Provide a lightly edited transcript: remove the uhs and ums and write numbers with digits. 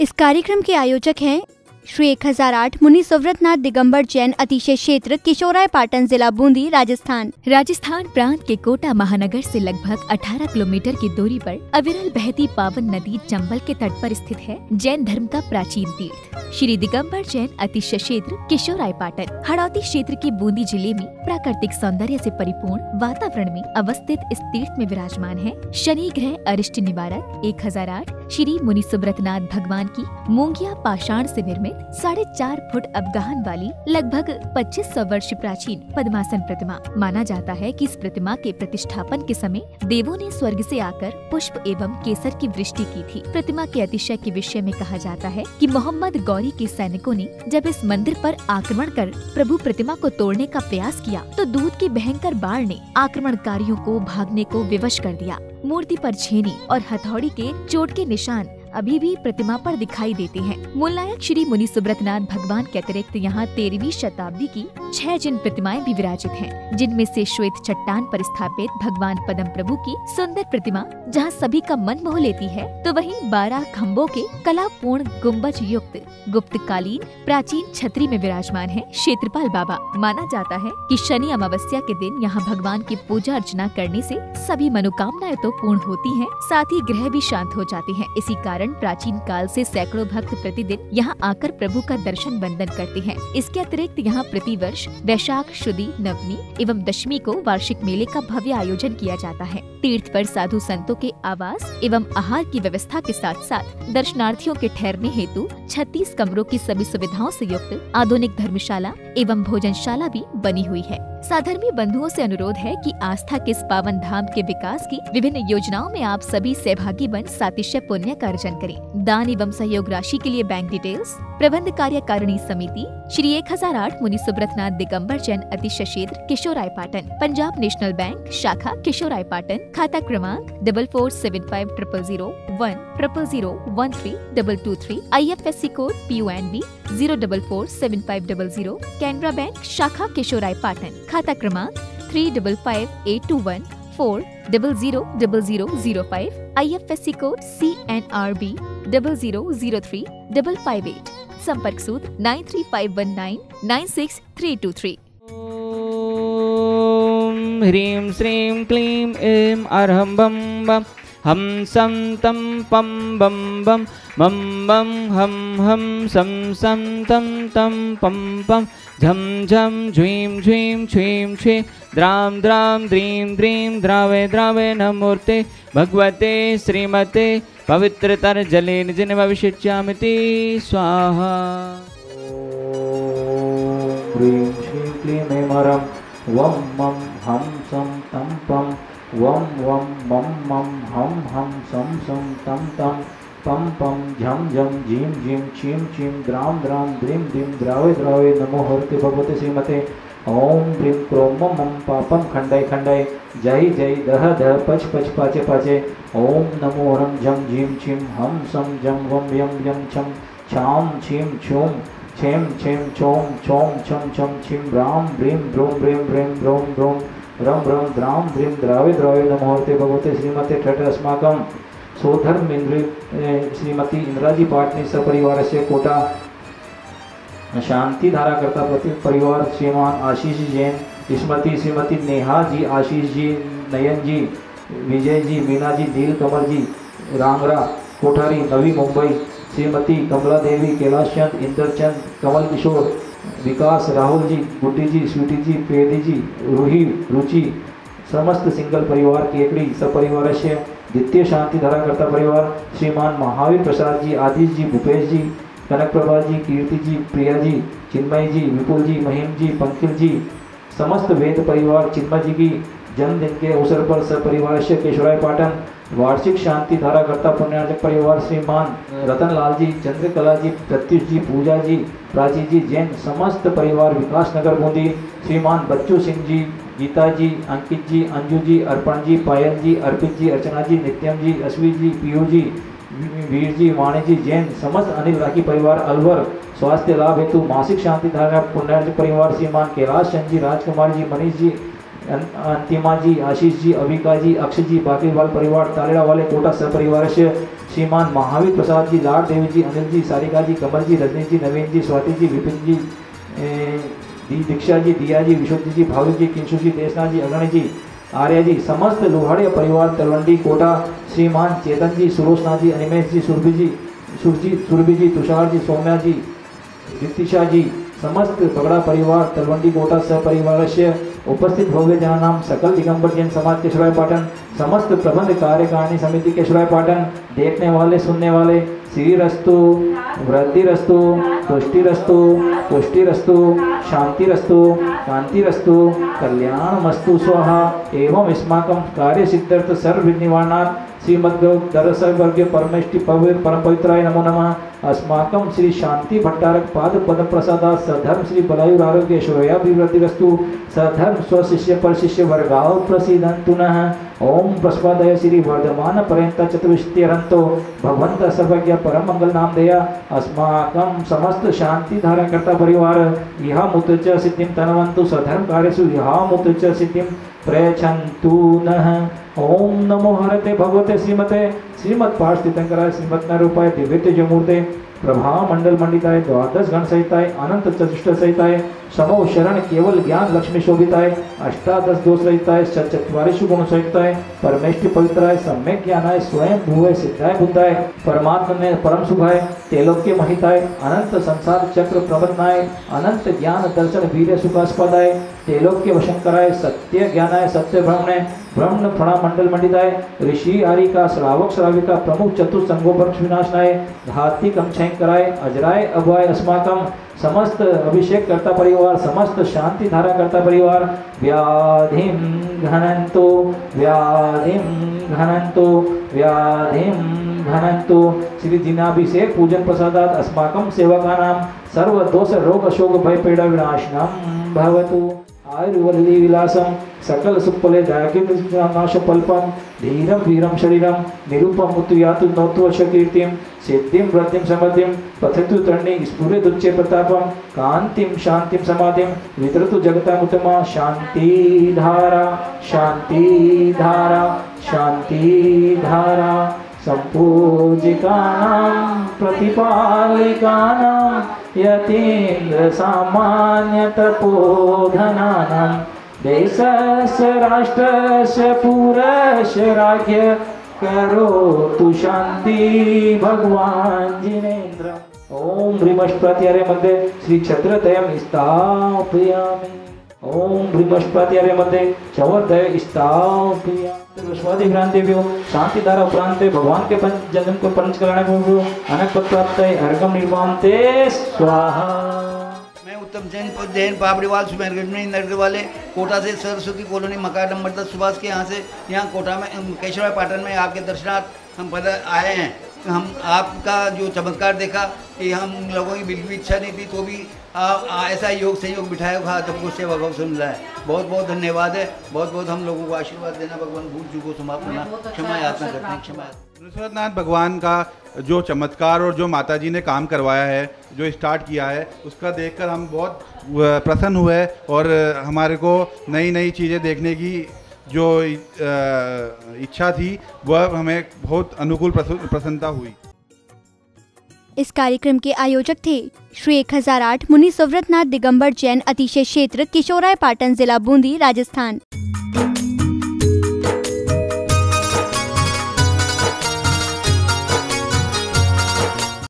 इस कार्यक्रम के आयोजक हैं श्री 1008 मुनि सुव्रतनाथ दिगंबर जैन अतिशय क्षेत्र किशोराय पाटन जिला बूंदी राजस्थान। राजस्थान प्रांत के कोटा महानगर से लगभग 18 किलोमीटर की दूरी पर अविरल बहती पावन नदी चंबल के तट पर स्थित है जैन धर्म का प्राचीन तीर्थ श्री दिगंबर जैन अतिशय क्षेत्र किशोराय पाटन। हड़ौती क्षेत्र के बूंदी जिले में प्राकृतिक सौंदर्य से परिपूर्ण वातावरण में अवस्थित इस तीर्थ में विराजमान है शनि ग्रह अरिष्ट निवारक 1008 श्री मुनि सुव्रतनाथ भगवान की मूंगिया पाषाण से निर्मित 4.5 फुट अवगाहन वाली लगभग 2500 वर्ष प्राचीन पद्मासन प्रतिमा। माना जाता है कि इस प्रतिमा के प्रतिष्ठापन के समय देवों ने स्वर्ग से आकर पुष्प एवं केसर की वृष्टि की थी। प्रतिमा के अतिशय के विषय में कहा जाता है कि मोहम्मद गौरी के सैनिकों ने जब इस मंदिर पर आक्रमण कर प्रभु प्रतिमा को तोड़ने का प्रयास किया तो दूध की भयंकर बाढ़ ने आक्रमणकारियों को भागने को विवश कर दिया। मूर्ति पर छेनी और हथौड़ी के चोट के निशान अभी भी प्रतिमा पर दिखाई देते हैं। मूल नायक श्री मुनि सुव्रतनाथ भगवान के अतिरिक्त यहाँ 13वीं शताब्दी की 6 जिन प्रतिमाएं भी विराजित हैं, जिनमें से श्वेत चट्टान पर स्थापित भगवान पद्म प्रभु की सुंदर प्रतिमा जहाँ सभी का मन मोह लेती है, तो वहीं 12 खम्भों के कलापूर्ण गुम्बज युक्त गुप्त कालीन प्राचीन छतरी में विराजमान है क्षेत्रपाल बाबा। माना जाता है कि शनि अमावस्या के दिन यहाँ भगवान की पूजा अर्चना करने से सभी मनोकामनाएं तो पूर्ण होती हैं, साथ ही ग्रह भी शांत हो जाते हैं। इसी कारण प्राचीन काल से सैकड़ों भक्त प्रतिदिन यहाँ आकर प्रभु का दर्शन बंदन करते हैं। इसके अतिरिक्त यहाँ प्रतिवर्ष वैशाख शुदी नवमी एवं दशमी को वार्षिक मेले का भव्य आयोजन किया जाता है। तीर्थ पर साधु संतों के आवास एवं आहार की व्यवस्था के साथ साथ दर्शनार्थियों के ठहरने हेतु 36 कमरों की सभी सुविधाओं से युक्त आधुनिक धर्मशाला एवं भोजनशाला भी बनी हुई है। साधर्मी बंधुओं से अनुरोध है कि आस्था के इस पावन धाम के विकास की विभिन्न योजनाओं में आप सभी सहभागी बन सातिशय पुण्य का अर्जन करें। दान एवं सहयोग राशि के लिए बैंक डिटेल्स प्रबंध कार्यकारिणी समिति श्री 1008 मुनि सुव्रतनाथ दिगंबर जैन अतिशय क्षेत्र किशोराय पाटन, पंजाब नेशनल बैंक शाखा किशोराय पाटन, खाता क्रमांक 4475000100132223, IFSC code PUNB 0447500, Canara bank शाखा किशोराय पाटन, खाता क्रमांक 358214000005, IFSC कोड CNRB 0003558, संपर्क सूत्र 9351996323। ओम ह्रीं श्रीं क्लीं ऐं अरहं बम बम हम सम तम पम बम बम मम बम हम सम सम तम तम पम पम झम झम झ्वीं झ्वीं छ्वीं छ्वीं द्रां द्रां द्रीं द्रीं द्रावे द्रावे नमूर्ते भगवते श्रीमते पवित्रतर जलेन जिन भविष्यामिति स्वाहा। ह्रीं श्रीं क्लीं ऐं अरहं वम मम हम सम तम पम वम वम मम मम हम सम सम तम तम पम पम झम झम झीं झीं छीं छीं द्रां द्रां द्रीं द्रीं द्रावे द्रावे नमो हरते भगवते श्रीमते ओम ह्रीं क्रों मम मम पापम खंडय खंडय जय जय दह दह पच पच पाचे पाचे ओम नमो हरं झम झीं छीं हम सम जम वम यम यम छम छाम छीं छूं छेम छेम छोम छोम छम छम छीं राम ह्रीं ब्रों ब्रीं ब्रीं ब्रों ब्रों रम रम द्रां द्रीं द्रावे द्रावे नमोहर्ते भगवते श्रीमते ठठ अस्माकं सोधर्म इंद्र श्रीमती इंद्राजी पाटनी सपरिवार से कोटा शांति धारा करता प्रति परिवार श्रीमान आशीष जैन स्मृति श्रीमती नेहा जी आशीष जी नयन जी विजय जी मीना जी नील कमल जी रांगरा कोठारी नवी मुंबई श्रीमती कमला देवी कैलाश चंद इंद्रचंद कमल किशोर विकास राहुल जी गुड्डी जी स्वीटी जी पेदी जी रूही रुचि समस्त सिंगल परिवार केकड़ी सपरिवार से द्वितीय शांति धारा करता परिवार श्रीमान महावीर प्रसाद जी आदिश जी भूपेश जी कनक प्रभा जी कीर्ति जी प्रिया जी चिन्मय जी विपुल जी महिम जी पंकिल जी समस्त वेद परिवार चिन्मय जी की जन्मदिन के अवसर पर सपरिवार से केशवराय पाटन वार्षिक शांति धारा करता पुण्यार्चक परिवार श्रीमान रतन लाल जी चंद्रकला जी प्रत्युष जी पूजा जी प्राची जी जैन समस्त परिवार विकास नगर बूंदी श्रीमान बच्चू सिंह जी गीता जी अंकित जी अंजू जी अर्पण जी पायल जी अर्पित जी अर्चना जी नित्यम जी अश्वी जी पीयू जी वीर जी वाणी जी जैन समस्त अनिल राखी परिवार अलवर स्वास्थ्य लाभ हेतु मासिक शांति धारा पुण्यार्चक परिवार श्रीमान कैलाश चंद जी राजकुमार जी मनीष जी अंतिमा जी, आशीष जी, अविका जी, अक्षय जी, बाकीवाल परिवार तालेड़ा वाले कोटा सपरिवार से श्रीमान महावीर प्रसाद जी, लाड देवी जी, अनिल जी, सारिका जी, कमल जी, रजनी जी, नवीन जी, स्वाति जी, विपिन जी, दीक्षा जी, दिया जी, विशुद्ध जी, भावी जी, किंशु जी, देशनाथ जी, अग्रणी जी, आर्य जी, समस्त लोहाड़िया परिवार तलवंडी कोटा श्रीमान चेतन जी, सुरोशनाथ जी, अनिमेश जी, सुरभि जी, तुषार जी, सौम्या जी, ऋतिशा जी, समस्त बगड़ा परिवार तलवंडी कोटा सपरिवार से उपस्थित भव्य जनानाम सकल दिगंबर जैन समाज केशवराय पाटन, समस्त प्रबंध कार्यकारिणी समिति केशवराय पाटन, देखने वाले सुनने वाले श्रीरस्तु, वृद्धिरस्तु, तुष्टिरस्तु, पुष्टिरस्तु, शांतिरस्तु, कांतिरस्तु, कल्याणमस्तु स्वाहा एवं अस्माकं कार्य सिद्ध्यर्थ सर्व निवारणार्थ श्रीमद्गुरु दरसवर्गीय परमेष्टि परम पवित्राय नमो नमः। अस्माकं श्री शांति भट्टारक पाद पद प्रसादा सधर्म श्री बलायुर आरोग्य ऐश्वर्याभिवृद्धिरस्तु सधर्म स्वशिष्य पर शिष्य वर्गाओ प्रसीदन्तु नः। ओम प्रस्वादय श्री वर्धमान पर्यंत चतुष्टयरंतो भगवंत सर्वज्ञ परम मंगल नाम दया अस्माकं समस्त शांति धारण करता परिवार यह मुतुच सिद्धिं तनवन्तु सधर्म कार्यसु यह मुतुच सिद्धिं प्रयच्छन्तु नः। ओम नमो हरते भगवते श्रीमते श्रीमत् पार्श्वतीर्थंकराय श्रीमत् नरूपाय दिव्य जमूर्ते प्रभा मंडल मंडिताय द्वादश गण सहिताय अनंत चतुष्ट सहिताय समो शरण केवल ज्ञान लक्ष्मी शोभिताय अष्टादश दोष रहिताय चत्वारिषु गुण सहिताय परमेष्टि पवित्राय सम्यक ज्ञानाय स्वयं भूय सिद्धाय बुद्धाय परमात्मा में परम सुखाय तेलोक्य महिताय अनंत संसार चक्र प्रबंधनाय अनंत ज्ञान दर्शन वीर्य सुखास्पदाय तेलोक्य वशंकराय सत्य ज्ञानाय सत्य ब्रह्मणे ब्रह्म फणा मंडल मंडिताय ऋषि आरिका श्रावक श्राविका प्रमुख चतुर संगोपक्ष विनाशनाय घाती कमक्षयंकराय अजराय अभय अस्माकम समस्त अभिषेक करता परिवार समस्त शांति धारा करता परिवार व्याधिं घनन्तु व्याधिं घनन्तु व्याधिं घनन्तु श्री दिनाभिषेक पूजन प्रसादात अस्माकं सेवकानां सर्व दोष रोग शोक भय पीड़ा विनाशनम भवतु। आयुर्वल्ली विलासम सकल सुफले दायकीनाश पल्पम धीरम वीरम शरीरम निरूपम मुत्यातु नौत्वर्ष कीर्तिम सिद्धिं वृद्धिं समृद्धिं पथतु तर्णी स्फुरेदुच्चे प्रतापम कांतिम शांतिम समाधिम वितरतु जगतामुत्तमा शांति धारा शांति धारा शांति धारा संपूजिकानां प्रतिपालिकानां यतीन्द्र सामान्य तपोधनानां देशस्य राष्ट्रस्य पुरस्य राज्य करोतु शांति भगवान जिनेन्द्र। ओम ह्रीमष्प्रत्यारे मध्ये श्री छत्रतयं स्थापयामि। ओम ह्रीमष्प्रत्यारे मध्ये चवर्दय स्थापयामि। स्वादिभ्रांतिभ्यो शांति धारा उपरांते भगवान के पंच जन्म को पंच कल्याण अनक पद प्राप्त अर्घम निर्वाणते स्वाहा। मैं उत्तम जैन पापड़ीवाल सुमेरगंज नगर वाले कोटा से सरस्वती कॉलोनी मकान नंबर 10 सुभाष के यहाँ से यहाँ कोटा में केशवराय पाटन में आपके दर्शनार्थ हम आए हैं। हम आपका जो चमत्कार देखा कि हम लोगों की बिल्कुल इच्छा नहीं थी तो भी ऐसा योग संयोग बिठाया हुआ सबको सेवा भाव से मिला है। बहुत बहुत धन्यवाद है। बहुत बहुत हम लोगों को आशीर्वाद देना। भगवान भूल चूको समाप्त करना क्षमा याचना करते हैं। क्षमा नृसिंहनाथ भगवान का जो चमत्कार और जो माताजी ने काम करवाया है जो स्टार्ट किया है उसका देखकर हम बहुत प्रसन्न हुए और हमारे को नई नई चीज़ें देखने की जो इच्छा थी वह हमें बहुत अनुकूल प्रसन्नता हुई। इस कार्यक्रम के आयोजक थे श्री 1008 मुनि सुव्रतनाथ दिगंबर जैन अतिशय क्षेत्र किशोराय पाटन जिला बूंदी राजस्थान।